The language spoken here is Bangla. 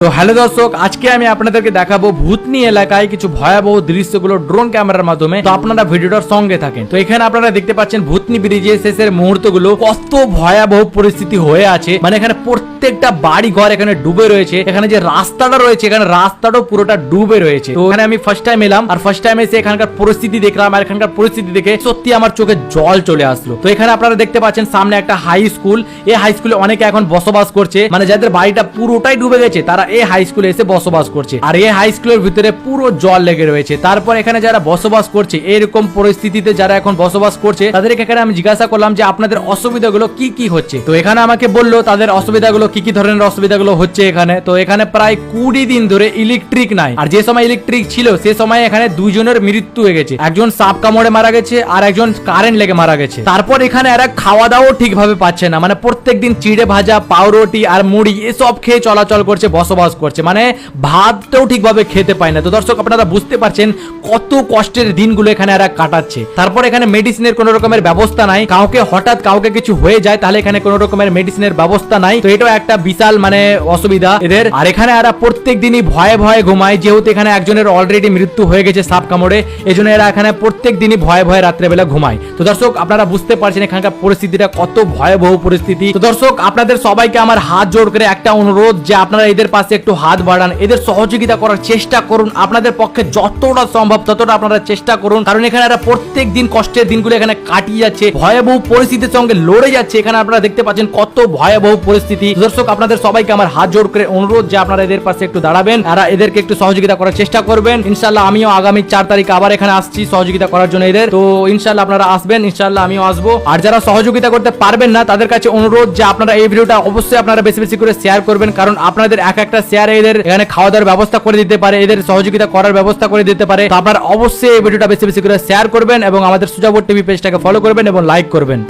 তো হ্যালো দর্শক, আজকে আমি আপনাদেরকে দেখাবো ভূতনি এলাকায় কিছু ভয়াবহ দৃশ্যগুলো ড্রোন ক্যামেরার মাধ্যমে। তো আপনারা ভিডিওটার সঙ্গে থাকেন। তো এখানে আপনারা দেখতে পাচ্ছেন ভূতনি ব্রিজের শেষের মুহূর্তগুলো কত ভয়াবহ পরিস্থিতি হয়ে আছে। মানে এখানে প্রত্যেকটা বাড়ি ঘর এখানে ডুবে রয়েছে। এখানে যে রাস্তাটা রয়েছে, এখানে রাস্তাটাও পুরোটা ডুবে রয়েছে। তো এখানে আমি ফার্স্ট টাইম এলাম, আর ফার্স্ট টাইম এসে এখানকার পরিস্থিতি দেখলাম, আর এখানকার পরিস্থিতি দেখে সত্যি আমার চোখে জল চলে আসলো। তো এখানে আপনারা দেখতে পাচ্ছেন সামনে একটা হাই স্কুল। এই হাই স্কুলে অনেকে এখন বসবাস করছে, মানে যাদের বাড়িটা পুরোটাই ডুবে গেছে তারা এই হাই স্কুলে এসে বসবাস করছে। আর এই হাই স্কুলের ভিতরে পুরো জল লেগে রয়েছে। তারপর এখানে যারা বসবাস করছে, এরকম পরিস্থিতিতে যারা এখন বসবাস করছে, তাদেরকে এখানে আমি জিজ্ঞাসা করলাম যে আপনাদের অসুবিধাগুলো কি কি হচ্ছে। তো এখানে আমাকে বললো তাদের অসুবিধাগুলো কি কি ধরনের অসুবিধাগুলো হচ্ছে এখানে। তো এখানে প্রায় 20 দিন ধরে ইলেকট্রিক নাই। আর যে সময় ইলেকট্রিক ছিল সে সময় এখানে দুইজনের মৃত্যু হয়ে গেছে। একজন সাপ কামড়ে মারা গেছে, আর একজন কারেন্ট লেগে মারা গেছে। তারপর এখানে এরা খাওয়া দাওয়াও ঠিকভাবে পাচ্ছে না, মানে প্রত্যেকদিন চিড়ে ভাজা, পাউরুটি আর মুড়ি এসব খেয়ে চলাচল করছে, বসবাস করছে, মানে ভাতটাও ঠিকভাবে খেতে পায় না। তো দর্শক, আপনারা বুঝতে পারছেন কত কষ্টের দিনগুলো এখানে এরা কাটাচ্ছে। তারপর এখানে মেডিসিনের কোনো রকমের ব্যবস্থা নাই। কাউকে হঠাৎ কাউকে কিছু হয়ে যায় তাহলে এখানে কোনো রকমের মেডিসিনের ব্যবস্থা নাই। তো এটাও একটা বিশাল মানে অসুবিধা এদের। আর এখানে এরা প্রত্যেক দিনই ভয়ে ভয়ে ঘুমায়, যেহেতু এখানে একজনের অলরেডি মৃত্যু হয়ে গেছে সাপ কামড়ে, এজন্য এরা এখানে প্রত্যেক দিনই ভয়ে ভয়ে রাত্রেবেলা ঘুমায়। তো দর্শক, আপনারা বুঝতে পারছেন এখানকার পরিস্থিতিটা কত ভয়াবহ পরিস্থিতি। তো দর্শক, আপনাদের সবাইকে আমার হাত জোড় করে একটা অনুরোধ যে আপনারা এদের পাশে একটু হাত বাড়ান, এদের সহযোগিতা করার চেষ্টা করুন। আপনাদের পক্ষে যতটা সম্ভব ততটা আপনারা চেষ্টা করুন, কারণ এখানে এরা প্রত্যেক দিন কষ্টের দিনগুলো এখানে কাটিয়ে যাচ্ছে, ভয়াবহ পরিস্থিতির সঙ্গে লড়ে যাচ্ছে। এখানে আপনারা দেখতে পাচ্ছেন কত ভয়াবহ পরিস্থিতি। দর্শক, আপনাদের সবাইকে আমার হাত জোড় করে অনুরোধ যে আপনারা এদের পাশে একটু দাঁড়াবেন, আর এদেরকে একটু সহযোগিতা করার চেষ্টা করবেন। ইনশাআল্লাহ আমিও আগামী 4 তারিখ আবার এখানে আসছি সহযোগিতা করার জন্য এদের। তো ইনশাআল্লাহ আপনারা আসবেন, ইনশাআল্লাহ আমিও আসবো। আর যারা সহযোগিতা করতে পারবেন না তাদের কাছে অনুরোধ যে আপনারা এই ভিডিওটা অবশ্যই আপনারা বেশি বেশি করে শেয়ার করবেন, কারণ আপনাদের এক একটা শেয়ার এদের এখানে খাওয়া দাওয়ার ব্যবস্থা করে দিতে পারে, এদের সহযোগিতা করার ব্যবস্থা করে দিতে পারে। তো আপনারা অবশ্যই এই ভিডিওটা বেশি বেশি করে শেয়ার করবেন এবং আমাদের সুজাপুর টিভি পেজটাকে ফলো করবেন এবং লাইক করবেন।